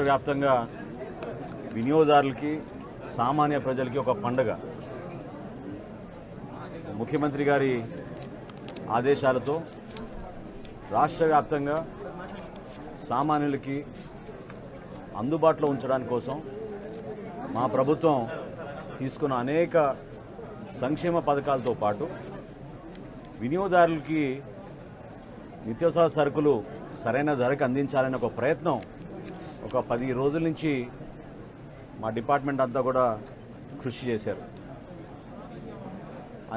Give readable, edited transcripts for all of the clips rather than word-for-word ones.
వ్యాప్తంగా వినియోగదారులకి సామాన్య ప్రజలకి ఒక పండుగ. ముఖ్యమంత్రి గారి ఆదేశాలతో రాష్ట్ర వ్యాప్తంగా సామాన్యులకి అందుబాటులో ఉంచడానికి కోసం మా ప్రభుత్వం తీసుకున్న అనేక సంక్షేమ పథకాలతో పాటు వినియోగదారులకి నిత్యావసర సరుకులు సరైన ధరకు అందించాలనే ఒక ప్రయత్నం ఒక 10 రోజుల నుంచి మా డిపార్ట్మెంట్ అంతా కూడా కృషి చేశారు.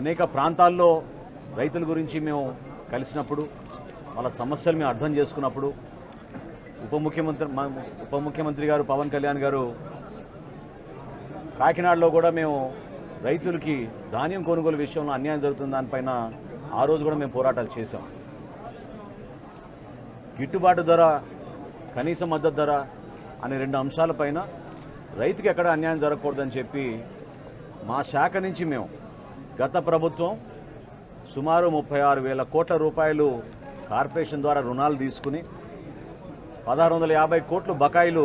అనేక ప్రాంతాల్లో రైతుల గురించి మేము కలిసినప్పుడు వాళ్ళ సమస్యలు మేము అర్థం చేసుకున్నప్పుడు ఉప ముఖ్యమంత్రి గారు పవన్ కళ్యాణ్ గారు కాకినాడలో కూడా మేము రైతులకి ధాన్యం కొనుగోలు విషయంలో అన్యాయం జరుగుతున్న దానిపైన ఆ రోజు కూడా మేము పోరాటాలు చేశాం. గిట్టుబాటు ధర, కనీస మద్దతు ధర అనే 2 అంశాలపైన రైతుకి ఎక్కడ అన్యాయం జరగకూడదని చెప్పి మా శాఖ నుంచి మేము గత ప్రభుత్వం సుమారు 36,000 కోట్ల రూపాయలు కార్పొరేషన్ ద్వారా రుణాలు తీసుకుని 1,650 కోట్లు బకాయిలు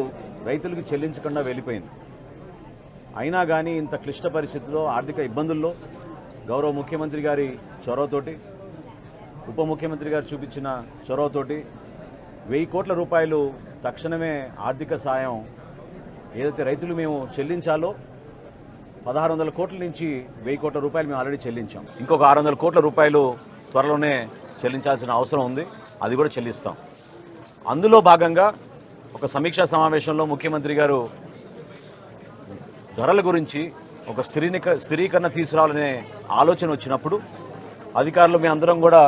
రైతులకు చెల్లించకుండా వెళ్ళిపోయింది. అయినా కానీ ఇంత క్లిష్ట పరిస్థితుల్లో, ఆర్థిక ఇబ్బందుల్లో గౌరవ ముఖ్యమంత్రి గారి చొరవతోటి, ఉప ముఖ్యమంత్రి గారు చూపించిన చొరవతోటి 1000 కోట్ల రూపాయలు తక్షణమే ఆర్థిక సాయం ఏదైతే రైతులు మేము చెల్లించాలో 1,600 కోట్ల నుంచి 1000 కోట్ల రూపాయలు మేము ఆల్రెడీ చెల్లించాం. ఇంకొక 600 కోట్ల రూపాయలు త్వరలోనే చెల్లించాల్సిన అవసరం ఉంది. అది కూడా చెల్లిస్తాం. అందులో భాగంగా ఒక సమీక్షా సమావేశంలో ముఖ్యమంత్రి గారు ధరల గురించి ఒక స్థిరీకరణ తీసుకురావాలనే ఆలోచన వచ్చినప్పుడు అధికారులు మీ అందరం కూడా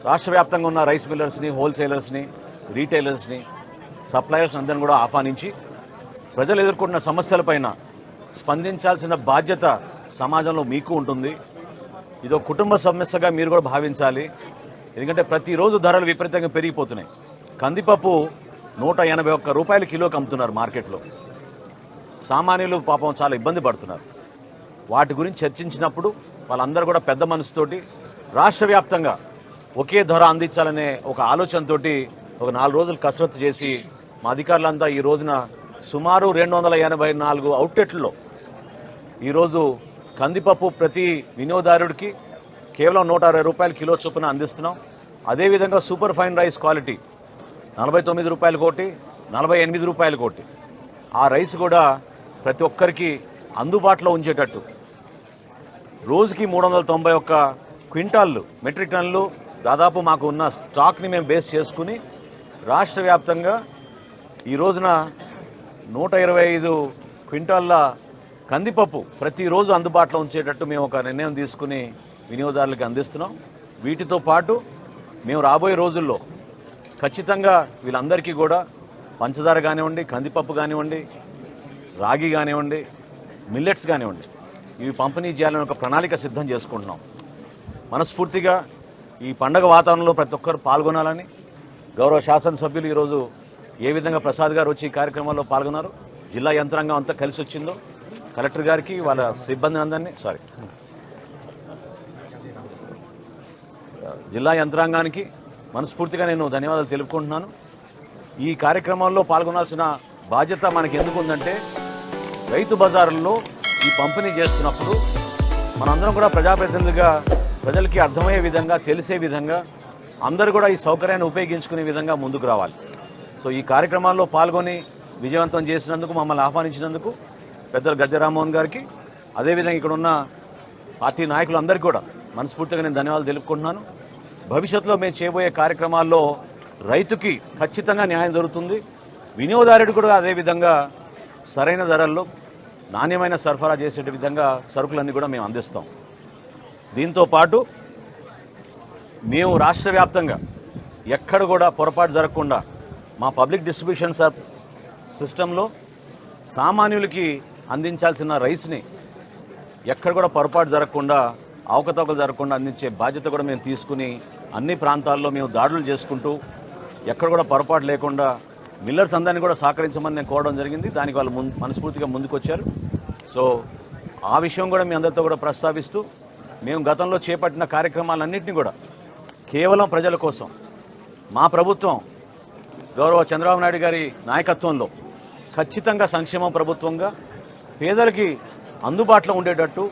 రాష్ట్ర వ్యాప్తంగా ఉన్న రైస్ మిల్లర్స్ని, హోల్సేలర్స్ని, రీటైలర్స్ని, సప్లయర్స్ అందరిని కూడా ఆహ్వానించి ప్రజలు ఎదుర్కొంటున్న సమస్యలపైన స్పందించాల్సిన బాధ్యత సమాజంలో మీకు ఉంటుంది. ఇదో కుటుంబ సమస్యగా మీరు కూడా భావించాలి. ఎందుకంటే ప్రతిరోజు ధరలు విపరీతంగా పెరిగిపోతున్నాయి. కందిపప్పు 181 రూపాయలు కిలోకి అమ్ముతున్నారు మార్కెట్లో. సామాన్యులు పాపం చాలా ఇబ్బంది పడుతున్నారు. వాటి గురించి చర్చించినప్పుడు వాళ్ళందరూ కూడా పెద్ద మనసుతోటి రాష్ట్ర వ్యాప్తంగా ఒకే ధర అందించాలనే ఒక ఆలోచనతో ఒక 4 రోజులు కసరత్తు చేసి మా అధికారులంతా ఈ రోజున సుమారు 284 అవుట్లెట్లలో ఈరోజు కందిపప్పు ప్రతి వినియోగదారుడికి కేవలం 160 రూపాయలు కిలో చొప్పున అందిస్తున్నాం. అదేవిధంగా సూపర్ ఫైన్ రైస్ క్వాలిటీ 49 రూపాయలు కోటి, 48 రూపాయలు కోటి. ఆ రైస్ కూడా ప్రతి ఒక్కరికి అందుబాటులో ఉంచేటట్టు రోజుకి 391 క్వింటాళ్ళు, మెట్రిక్ టన్నులు దాదాపు మాకు ఉన్న స్టాక్ని మేము బేస్ చేసుకుని రాష్ట్ర వ్యాప్తంగా ఈ రోజున 125 క్వింటాళ్ళ కందిపప్పు ప్రతిరోజు అందుబాటులో ఉంచేటట్టు మేము ఒక నిర్ణయం తీసుకుని వినియోగదారులకు అందిస్తున్నాం. వీటితో పాటు మేము రాబోయే రోజుల్లో ఖచ్చితంగా వీళ్ళందరికీ కూడా పంచదార కానివ్వండి, కందిపప్పు కానివ్వండి, రాగి కానివ్వండి, మిల్లెట్స్ కానివ్వండి, ఇవి పంపిణీ చేయాలని ఒక ప్రణాళిక సిద్ధం చేసుకుంటున్నాం. మనస్ఫూర్తిగా ఈ పండగ వాతావరణంలో ప్రతి ఒక్కరు పాల్గొనాలని గౌరవ శాసనసభ్యులు ఈరోజు ఏ విధంగా ప్రసాద్ గారు వచ్చి ఈ కార్యక్రమాల్లో పాల్గొన్నారు, జిల్లా యంత్రాంగం అంతా కలిసి వచ్చిందో, కలెక్టర్ గారికి వాళ్ళ సిబ్బంది అందరినీ జిల్లా యంత్రాంగానికి మనస్ఫూర్తిగా నేను ధన్యవాదాలు తెలుపుకుంటున్నాను. ఈ కార్యక్రమాల్లో పాల్గొనాల్సిన బాధ్యత మనకి ఎందుకు ఉందంటే రైతు బజారుల్లో ఈ పంపిణీ చేస్తున్నప్పుడు మనందరం కూడా ప్రజాప్రతినిధులుగా ప్రజలకి అర్థమయ్యే విధంగా, తెలిసే విధంగా అందరూ కూడా ఈ సౌకర్యాన్ని ఉపయోగించుకునే విధంగా ముందుకు రావాలి. సో ఈ కార్యక్రమాల్లో పాల్గొని విజయవంతం చేసినందుకు, మమ్మల్ని ఆహ్వానించినందుకు పెద్దలు గద్దె రామ్మోహన్ గారికి, అదేవిధంగా ఇక్కడ ఉన్న పార్టీ నాయకులందరికీ కూడా మనస్ఫూర్తిగా నేను ధన్యవాదాలు తెలుపుకుంటున్నాను. భవిష్యత్తులో మేము చేయబోయే కార్యక్రమాల్లో రైతుకి ఖచ్చితంగా న్యాయం జరుగుతుంది. వినియోగదారుడు కూడా అదేవిధంగా సరైన ధరల్లో నాణ్యమైన సరఫరా చేసే విధంగా సరుకులన్నీ కూడా మేము అందిస్తాం. దీంతో పాటు మేము రాష్ట్ర వ్యాప్తంగా ఎక్కడ కూడా పొరపాటు జరగకుండా మా పబ్లిక్ డిస్ట్రిబ్యూషన్ సిస్టంలో సామాన్యులకి అందించాల్సిన రైస్ని ఎక్కడ కూడా పొరపాటు జరగకుండా, అవకతవకలు జరగకుండా అందించే బాధ్యత కూడా మేము తీసుకుని అన్ని ప్రాంతాల్లో మేము దాడులు చేసుకుంటూ ఎక్కడ కూడా పొరపాటు లేకుండా మిల్లర్స్ అందరినీ కూడా సహకరించమని నేను కోరడం జరిగింది. దానికి వాళ్ళు మనస్ఫూర్తిగా ముందుకొచ్చారు. సో ఆ విషయం కూడా మీ అందరితో కూడా ప్రస్తావిస్తూ మేము గతంలో చేపట్టిన కార్యక్రమాలన్నింటినీ కూడా కేవలం ప్రజల కోసం మా ప్రభుత్వం గౌరవ చంద్రబాబు నాయుడు గారి నాయకత్వంలో ఖచ్చితంగా సంక్షేమ ప్రభుత్వంగా పేదలకి అందుబాటులో ఉండేటట్టు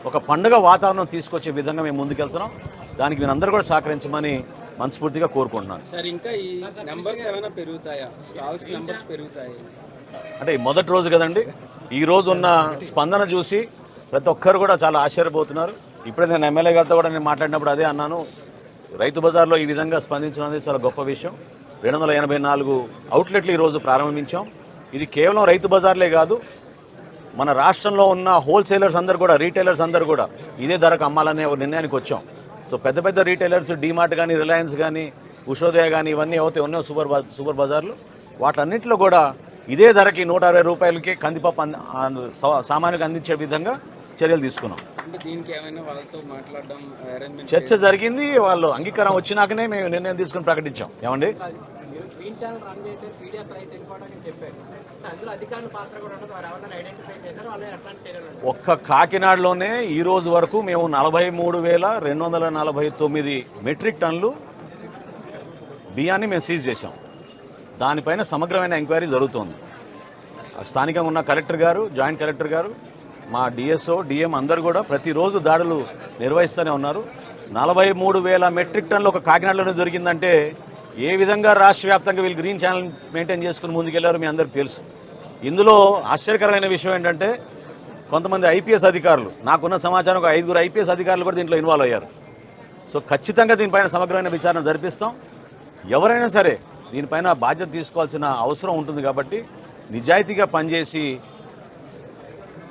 ఒక పండుగ వాతావరణం తీసుకొచ్చే విధంగా మేము ముందుకెళ్తున్నాం. దానికి మీరందరూ కూడా సహకరించమని మనస్ఫూర్తిగా కోరుకుంటున్నాను. సార్ ఇంకా ఈ నెంబర్స్ ఏమైనా పెరుగుతాయా? స్టాల్స్ నెంబర్స్ పెరుగుతాయి అంటే ఈ మొదటి రోజు కదండి. ఈ రోజు ఉన్న స్పందన చూసి ప్రతి ఒక్కరు కూడా చాలా ఆశ్చర్యపోతున్నారు. ఇప్పుడే నేను ఎమ్మెల్యే గారితో కూడా నేను మాట్లాడినప్పుడు అదే అన్నాను, రైతు బజార్లో ఈ విధంగా స్పందించడం అనేది చాలా గొప్ప విషయం. 284 అవుట్లెట్లు ఈరోజు ప్రారంభించాం. ఇది కేవలం రైతు బజార్లే కాదు, మన రాష్ట్రంలో ఉన్న హోల్సేలర్స్ అందరూ కూడా, రీటైలర్స్ అందరూ కూడా ఇదే ధరకు అమ్మాలనే ఒక నిర్ణయానికి వచ్చాం. సో పెద్ద పెద్ద రీటైలర్స్ డీమార్ట్ కానీ, రిలయన్స్ కానీ, ఉషోదయ కానీ ఇవన్నీ అవుతే ఉన్నాయో సూపర్ బజార్లు, వాటన్నింటిలో కూడా ఇదే ధరకి 160 రూపాయలకి కందిపప్పు సామాన్యులకు అందించే విధంగా చర్యలు తీసుకున్నాం. అంటే దీనికి ఏమైనా వాళ్ళతో మాట్లాడడం అరేంజ్మెంట్ చర్చ జరిగింది. వాళ్ళు అంగీకారం వచ్చినాకనే మేము నిర్ణయం తీసుకుని ప్రకటించాం. ఏమండి ఒక్క కాకినాడలోనే ఈ రోజు వరకు మేము 43,249 మెట్రిక్ టన్నులు బియ్యాన్ని మేము సీజ్ చేశాం. దానిపైన సమగ్రమైన ఎంక్వైరీ జరుగుతోంది. స్థానికంగా ఉన్న కలెక్టర్ గారు, జాయింట్ కలెక్టర్ గారు, మా డిఎస్ఓ, డిఎం అందరూ కూడా ప్రతిరోజు దాడులు నిర్వహిస్తూనే ఉన్నారు. 43,000 మెట్రిక్ టన్నులు ఒక కాకినాడలోనే దొరికిందంటే ఏ విధంగా రాష్ట్ర వ్యాప్తంగా వీళ్ళు గ్రీన్ ఛానల్ మెయింటైన్ చేసుకుని ముందుకెళ్లారో మీ అందరికీ తెలుసు. ఇందులో ఆశ్చర్యకరమైన విషయం ఏంటంటే కొంతమంది ఐపీఎస్ అధికారులు, నాకున్న సమాచారం ఒక 5 ఐపీఎస్ అధికారులు కూడా దీంట్లో ఇన్వాల్వ్ అయ్యారు. సో ఖచ్చితంగా దీనిపైన సమగ్రమైన విచారణ జరిపిస్తాం. ఎవరైనా సరే దీనిపైన బాధ్యత తీసుకోవాల్సిన అవసరం ఉంటుంది. కాబట్టి నిజాయితీగా పనిచేసి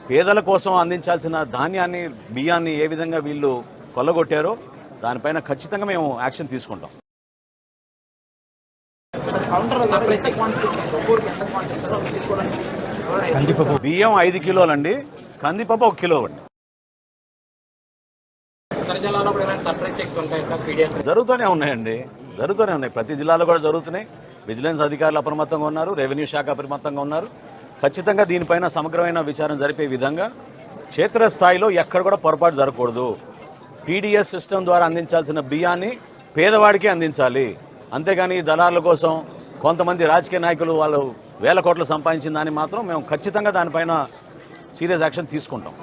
పేదల కోసం అందించాల్సిన ధాన్యాన్ని, బియ్యాన్ని ఏ విధంగా వీళ్ళు కొల్లగొట్టారో దానిపైన ఖచ్చితంగా మేము యాక్షన్ తీసుకుంటాం. బియ్యం 5 కిలోలండి, కందిపప్పు 1 కిలో అండి. జరుగుతూనే ఉన్నాయండి, జరుగుతూనే ఉన్నాయి. ప్రతి జిల్లాలో కూడా జరుగుతున్నాయి. విజిలెన్స్ అధికారులు అప్రమత్తంగా ఉన్నారు, రెవెన్యూ శాఖ అప్రమత్తంగా ఉన్నారు. ఖచ్చితంగా దీనిపైన సమగ్రమైన విచారణ జరిపే విధంగా క్షేత్రస్థాయిలో ఎక్కడ కూడా పొరపాటు జరగకూడదు. పీడిఎస్ సిస్టమ్ ద్వారా అందించాల్సిన బియ్యాన్ని పేదవాడికి అందించాలి. అంతేగాని దళారుల కోసం కొంతమంది రాజకీయ నాయకులు వాళ్ళు వేల కోట్లు సంపాదించిన దాన్ని మాత్రం మేము ఖచ్చితంగా దానిపైన సీరియస్ యాక్షన్ తీసుకుంటాం.